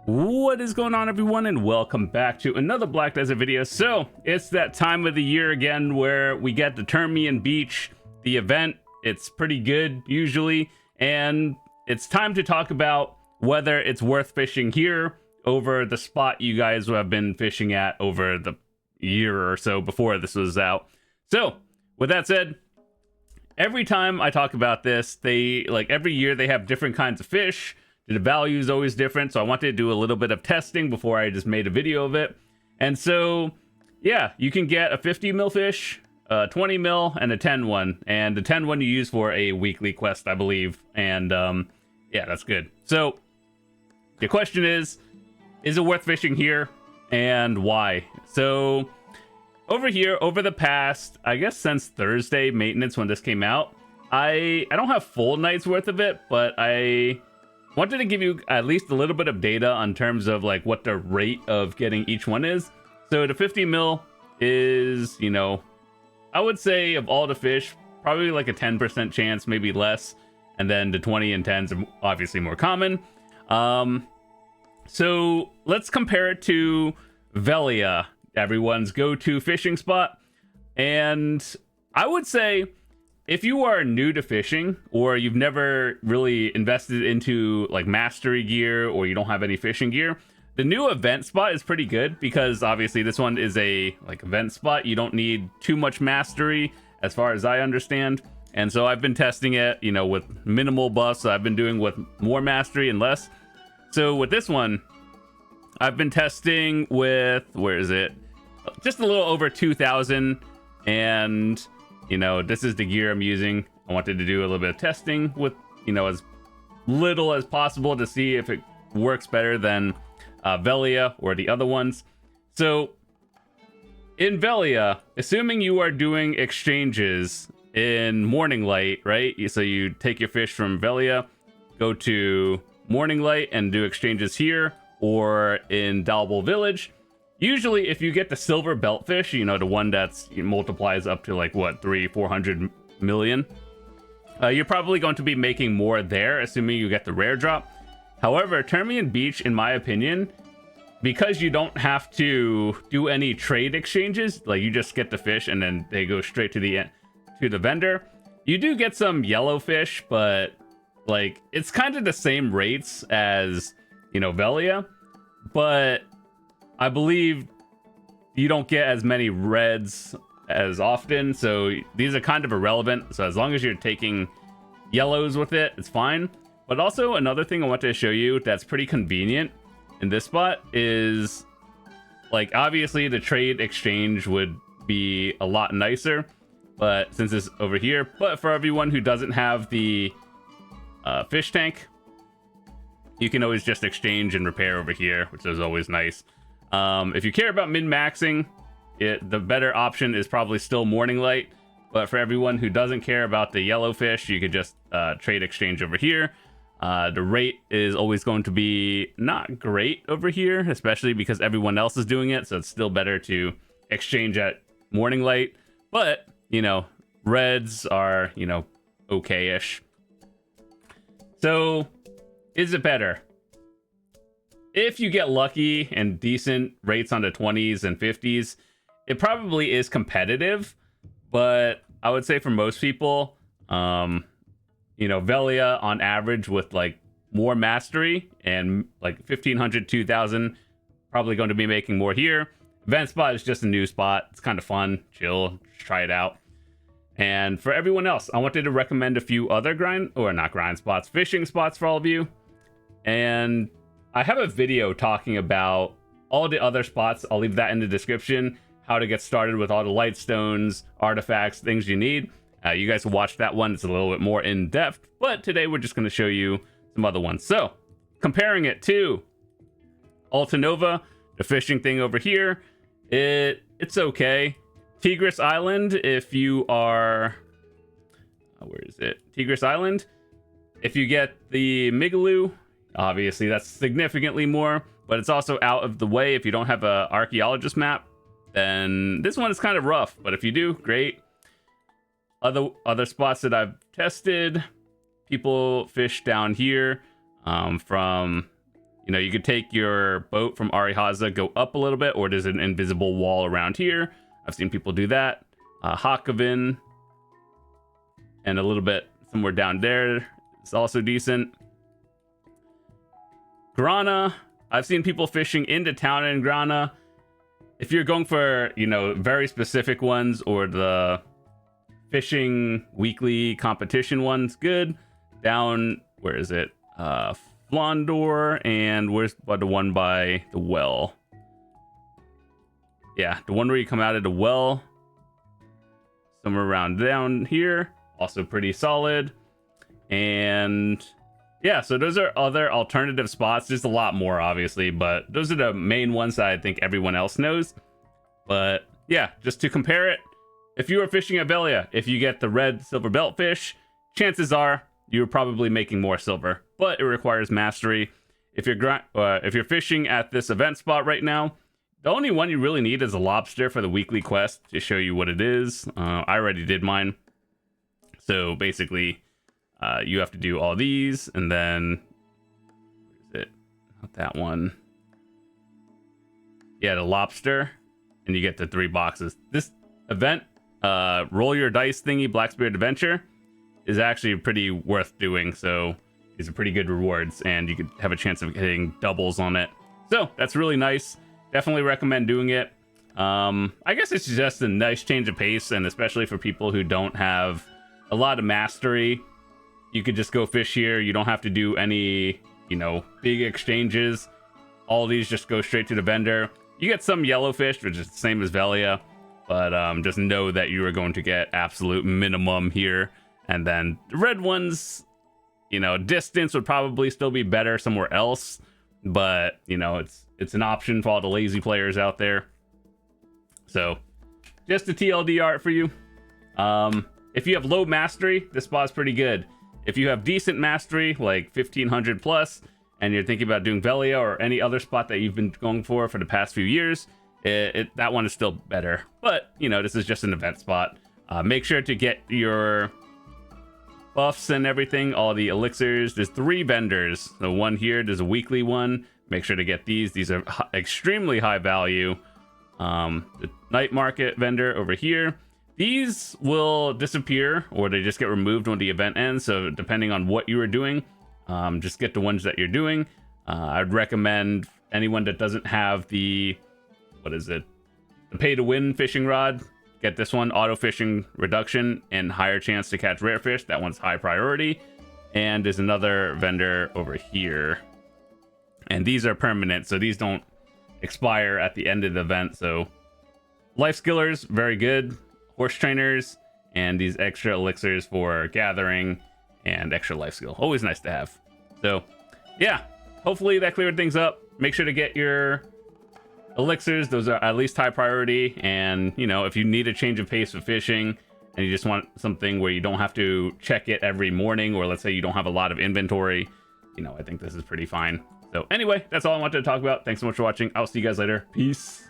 What is going on, everyone, and welcome back to another Black Desert video. So it's that time of the year again where we get the Terrmian Beach, the event. It's pretty good usually, and it's time to talk about whether it's worth fishing here over the spot you guys have been fishing at over the year or so before this was out. So with that said, every time I talk about this, every year they have different kinds of fish. The value is always different, so I wanted to do a little bit of testing before I just made a video of it. And so, yeah, you can get a 50 mil fish, a 20 mil, and a 10 one. And the 10 one you use for a weekly quest, I believe. And yeah, that's good. So the question is it worth fishing here, and why? So over here, over the past, I guess since Thursday maintenance when this came out, I don't have full night's worth of it, but I wanted to give you at least a little bit of data on terms of like what the rate of getting each one is. So the 50 mil is, you know, I would say of all the fish, probably like a 10% chance, maybe less. And then the 20 and 10s are obviously more common. So let's compare it to Velia, everyone's go-to fishing spot. And I would say, if you are new to fishing, or you've never really invested into like mastery gear, or you don't have any fishing gear, the new event spot is pretty good, because obviously this one is a like event spot. You don't need too much mastery as far as I understand. And so I've been testing it, you know, with minimal buffs. So I've been doing with more mastery and less. So with this one, I've been testing with, where is it? Just a little over 2,000, and you know, this is the gear I'm using. I wanted to do a little bit of testing with, you know, as little as possible to see if it works better than Velia or the other ones. So in Velia, assuming you are doing exchanges in morning light, right? So you take your fish from Velia, go to morning light and do exchanges here or in Dalbel Village. Usually, if you get the silver beltfish, you know, the one that's multiplies up to like what, 400 million, you're probably going to be making more there, assuming you get the rare drop. However, Terrmian Beach, in my opinion, because you don't have to do any trade exchanges, like you just get the fish and then they go straight to the vendor. You do get some yellow fish, but like it's kind of the same rates as, you know, Velia, but I believe you don't get as many reds as often, so these are kind of irrelevant. So as long as you're taking yellows with it, it's fine. But also another thing I wanted to show you that's pretty convenient in this spot is, like, obviously the trade exchange would be a lot nicer, but since it's over here, but for everyone who doesn't have the fish tank, you can always just exchange and repair over here, which is always nice. If you care about min-maxing, the better option is probably still morning light. But for everyone who doesn't care about the yellow fish, you could just trade exchange over here. The rate is always going to be not great over here, especially because everyone else is doing it. So it's still better to exchange at morning light. But, you know, reds are, you know, okay-ish. So is it better? If you get lucky and decent rates on the 20s and 50s, it probably is competitive. But I would say for most people, you know, Velia on average with like more mastery and like 1,500, 2,000, probably going to be making more here. Event spot is just a new spot. It's kind of fun, chill, just try it out. And for everyone else, I wanted to recommend a few other fishing spots for all of you. And I have a video talking about all the other spots. I'll leave that in the description, how to get started with all the light stones, artifacts, things you need. You guys will watch that one. It's a little bit more in depth, but today we're just going to show you some other ones. So comparing it to Altanova, the fishing thing over here, it's okay. Tigris Island, if you are, where is it? Tigris Island, if you get the Migaloo, obviously that's significantly more, but it's also out of the way. If you don't have a archaeologist map, then this one is kind of rough, but if you do, great. Other spots that I've tested, people fish down here from You know, you could take your boat from Arihaza, go up a little bit, or there's an invisible wall around here. I've seen people do that. Hakovin, and a little bit somewhere down there is also decent. Grana, I've seen people fishing into town in Grana. If you're going for, you know, very specific ones or the fishing weekly competition ones, good. Down, where is it? Flondor, and where's the one by the well? Yeah, the one where you come out of the well. Somewhere around down here. Also pretty solid. And yeah, so those are other alternative spots. There's a lot more, obviously, but those are the main ones that I think everyone else knows. But yeah, just to compare it, if you are fishing at Velia, if you get the red silver belt fish, chances are you're probably making more silver, but it requires mastery. If you're fishing at this event spot right now, the only one you really need is a lobster for the weekly quest to show you what it is. I already did mine. So basically, you have to do all these, and then where is it? Not that one. Yeah, the lobster, and you get the 3 boxes. This event, roll your dice thingy, Black Spirit Adventure, is actually pretty worth doing. So these are pretty good rewards, and you could have a chance of getting doubles on it. So that's really nice. Definitely recommend doing it. I guess it's just a nice change of pace, and especially for people who don't have a lot of mastery. You could just go fish here. You don't have to do any, you know, big exchanges. All these just go straight to the vendor. You get some yellowfish, which is the same as Velia, but just know that you are going to get absolute minimum here. And then the red ones, you know, distance would probably still be better somewhere else, but you know, it's an option for all the lazy players out there. So just a TLDR for you. If you have low mastery, this spot's pretty good. If you have decent mastery, like 1500 plus, and you're thinking about doing Velia or any other spot that you've been going for the past few years, that one is still better. But, you know, this is just an event spot. Make sure to get your buffs and everything, all the elixirs. There's 3 vendors. The one here, there's a weekly one. Make sure to get these. These are extremely high value. The night market vendor over here. These will disappear, or they just get removed when the event ends. So depending on what you are doing, just get the ones that you're doing. I'd recommend anyone that doesn't have the, the pay to win fishing rod, get this one, auto fishing reduction and higher chance to catch rare fish. That one's high priority. And there's another vendor over here, and these are permanent, so these don't expire at the end of the event. So life skillers, very good. Horse trainers, and these extra elixirs for gathering and extra life skill. Always nice to have. So yeah, hopefully that cleared things up. Make sure to get your elixirs. Those are at least high priority. And you know, if you need a change of pace of fishing and you just want something where you don't have to check it every morning, or let's say you don't have a lot of inventory, you know, I think this is pretty fine. So anyway, that's all I wanted to talk about. Thanks so much for watching. I'll see you guys later. Peace.